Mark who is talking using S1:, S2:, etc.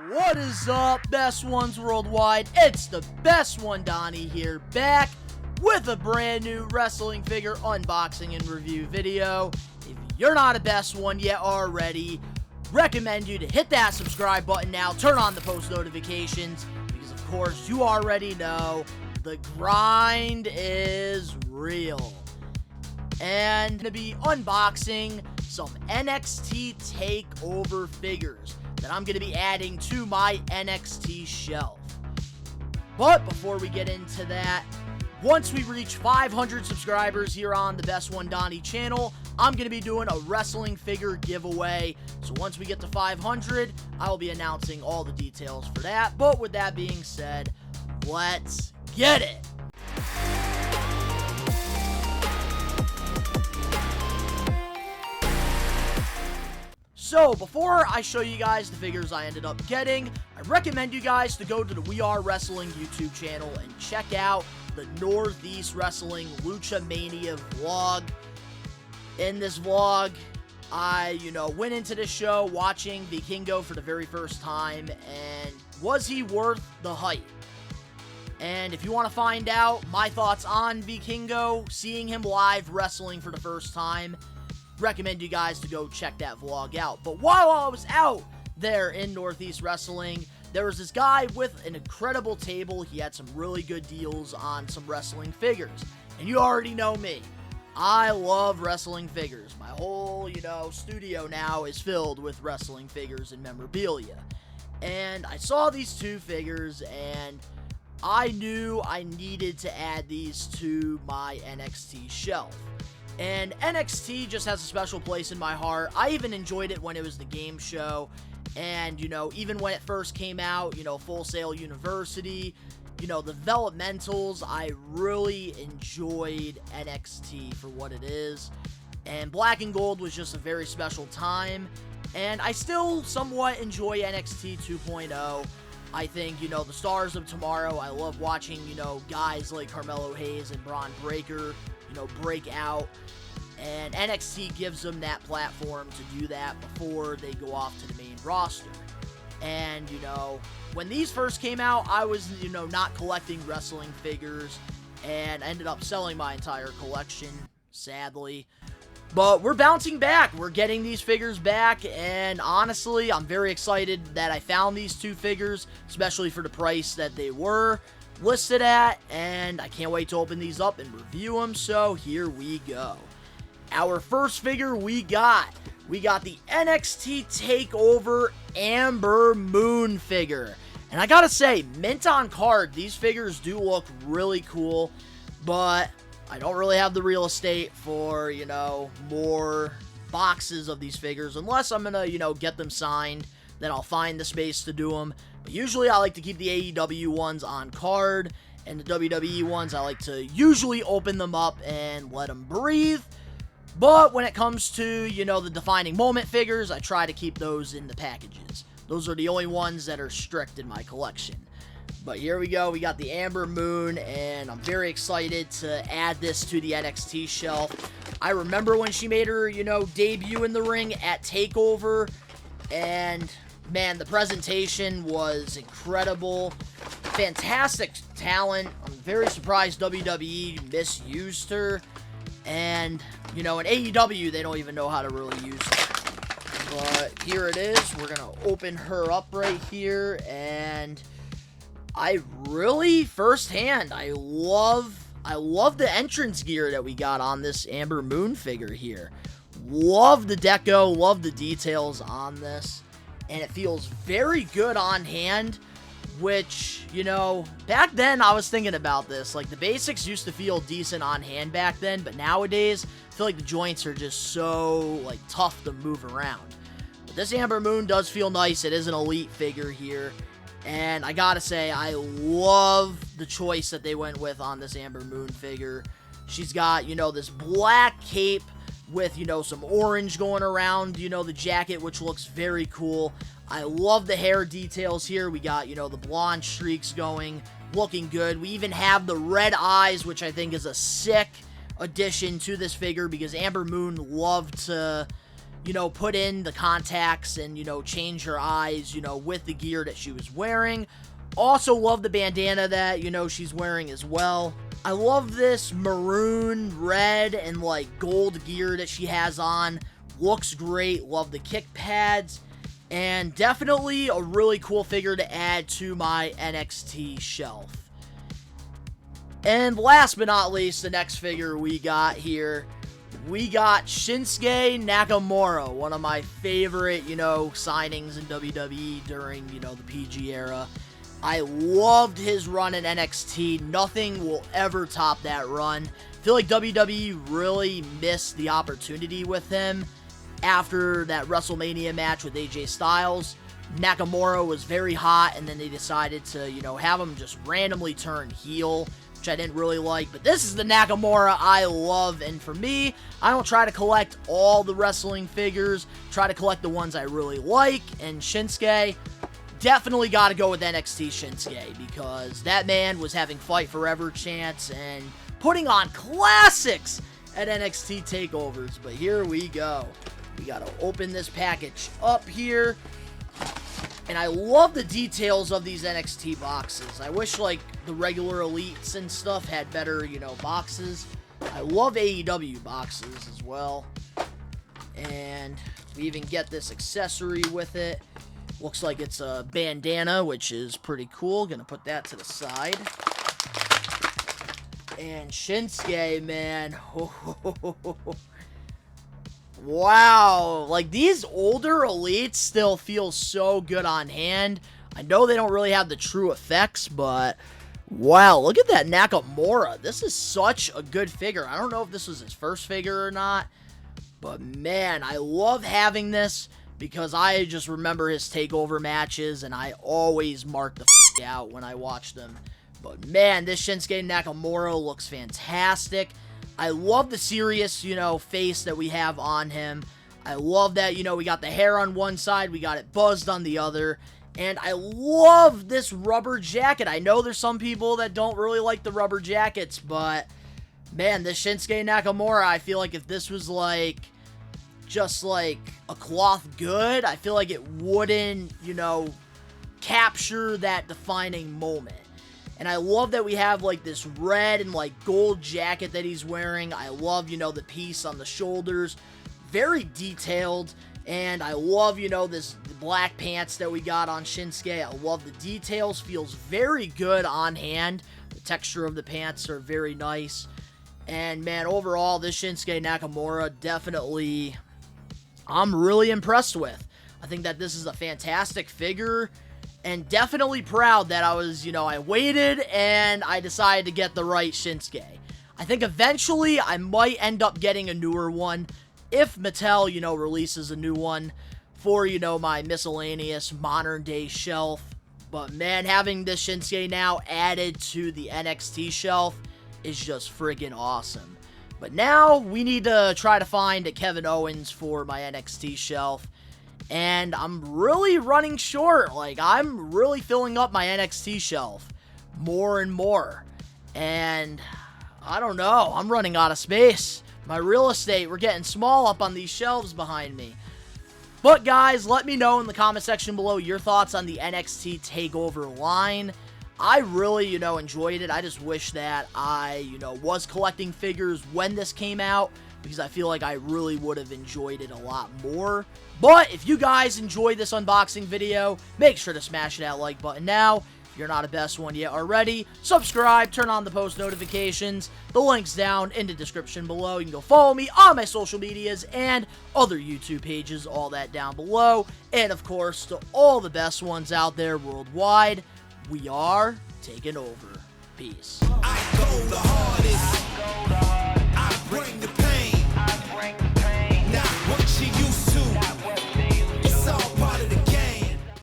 S1: What is up, best ones worldwide? It's the best one, Donnie here, back with a brand new wrestling figure unboxing and review video. If you're not a best one yet already, recommend you to hit that subscribe button now, turn on the post notifications, because of course you already know the grind is real. And I'm going to be unboxing some NXT Takeover figures that I'm going to be adding to my NXT shelf. But before we get into that, once we reach 500 subscribers here on the Best One Donnie channel, I'm going to be doing a wrestling figure giveaway. So once we get to 500, I will be announcing all the details for that. But with that being said, let's get it! So, before I show you guys the figures I ended up getting, I recommend you guys to go to the We Are Wrestling YouTube channel and check out the Northeast Wrestling Lucha Mania vlog. In this vlog, I, went into the show watching Vikingo for the very first time, and was he worth the hype? And if you want to find out my thoughts on Vikingo, seeing him live wrestling for the first time, recommend you guys to go check that vlog out. But while I was out there in Northeast Wrestling, there was this guy with an incredible table. He had some really good deals on some wrestling figures. And you already know me. I love wrestling figures. My whole, studio now is filled with wrestling figures and memorabilia. And I saw these two figures, and I knew I needed to add these to my NXT shelf. And NXT just has a special place in my heart. I even enjoyed it when it was the game show. And, even when it first came out, Full Sail University, the developmentals, I really enjoyed NXT for what it is. And Black and Gold was just a very special time. And I still somewhat enjoy NXT 2.0. I think, the stars of tomorrow, I love watching, guys like Carmelo Hayes and Braun Breaker, break out. And NXT gives them that platform to do that before they go off to the main roster. And, when these first came out, I was, not collecting wrestling figures, and ended up selling my entire collection, sadly. But we're bouncing back. We're getting these figures back, and honestly, I'm very excited that I found these two figures, especially for the price that they were listed at, and I can't wait to open these up and review them, so here we go. Our first figure we got the NXT Takeover Amber Moon figure. And I gotta say, mint on card, these figures do look really cool, but I don't really have the real estate for, more boxes of these figures. Unless I'm gonna, get them signed, then I'll find the space to do them. But usually I like to keep the AEW ones on card, and the WWE ones, I like to usually open them up and let them breathe. But when it comes to, the defining moment figures, I try to keep those in the packages. Those are the only ones that are strict in my collection. But here we go. We got the Amber Moon, and I'm very excited to add this to the NXT shelf. I remember when she made her, debut in the ring at TakeOver, and man, the presentation was incredible. Fantastic talent. I'm very surprised WWE misused her. And, in AEW, they don't even know how to really use her. But here it is. We're going to open her up right here. And I really, firsthand, I love the entrance gear that we got on this Amber Moon figure here. Love the deco. Love the details on this. And it feels very good on hand. Which, back then I was thinking about this. Like, the basics used to feel decent on hand back then, but nowadays, I feel like the joints are just so, tough to move around. But this Amber Moon does feel nice. It is an elite figure here. And I gotta say, I love the choice that they went with on this Amber Moon figure. She's got, this black cape with, some orange going around, the jacket, which looks very cool. I love the hair details here. We got, the blonde streaks going, looking good. We even have the red eyes, which I think is a sick addition to this figure, because Amber Moon loved to you know, put in the contacts and, you know, change her eyes, you know, with the gear that she was wearing. Also love the bandana that, you know, she's wearing as well. I love this maroon, red, and like gold gear that she has on. Looks great. Love the kick pads. And definitely a really cool figure to add to my NXT shelf. And last but not least, the next figure we got here, we got Shinsuke Nakamura, one of my favorite, you know, signings in WWE during, you know, the PG era. I loved his run in NXT. Nothing will ever top that run. I feel like WWE really missed the opportunity with him after that WrestleMania match with AJ Styles. Nakamura was very hot, and then they decided to, you know, have him just randomly turn heel, which I didn't really like. But this is the Nakamura I love, and for me, I don't try to collect all the wrestling figures. Try to collect the ones I really like, and Shinsuke, definitely got to go with NXT Shinsuke, because that man was having Fight Forever chants and putting on classics at NXT takeovers. But here we go. We got to open this package up here. And I love the details of these NXT boxes. I wish, like, the regular elites and stuff had better, you know, boxes. I love AEW boxes as well. And we even get this accessory with it. Looks like it's a bandana, which is pretty cool. Gonna put that to the side. And Shinsuke, man. Wow. Like, these older elites still feel so good on hand. I know they don't really have the true effects, but wow, look at that Nakamura. This is such a good figure. I don't know if this was his first figure or not, but man, I love having this, because I just remember his takeover matches, and I always mark the out when I watch them. But man, this Shinsuke Nakamura looks fantastic. I love the serious, you know, face that we have on him. I love that, you know, we got the hair on one side, we got it buzzed on the other. And I love this rubber jacket. I know there's some people that don't really like the rubber jackets, but man, this Shinsuke Nakamura, I feel like if this was like just like a cloth good, I feel like it wouldn't, you know, capture that defining moment. And I love that we have like this red and like gold jacket that he's wearing. I love, you know, the piece on the shoulders, very detailed. And I love, you know, the black pants that we got on Shinsuke. I love the details, feels very good on hand. The texture of the pants are very nice. And man, overall, this Shinsuke Nakamura definitely, I'm really impressed with. I think that this is a fantastic figure, and definitely proud that I was, you know, I waited and I decided to get the right Shinsuke. I think eventually I might end up getting a newer one if Mattel, you know, releases a new one for, you know, my miscellaneous modern day shelf. But man, having this Shinsuke now added to the NXT shelf is just friggin' awesome. But now we need to try to find a Kevin Owens for my NXT shelf. And I'm really running short. Like, I'm really filling up my NXT shelf more and more. And I don't know. I'm running out of space. My real estate, we're getting small up on these shelves behind me. But guys, let me know in the comment section below your thoughts on the NXT TakeOver line. I really, you know, enjoyed it. I just wish that I, you know, was collecting figures when this came out, because I feel like I really would have enjoyed it a lot more. But if you guys enjoyed this unboxing video, make sure to smash that like button now. If you're not a best one yet already, subscribe, turn on the post notifications. The link's down in the description below. You can go follow me on my social medias and other YouTube pages, all that down below. And of course, to all the best ones out there worldwide, we are taking over. Peace. I go the hardest.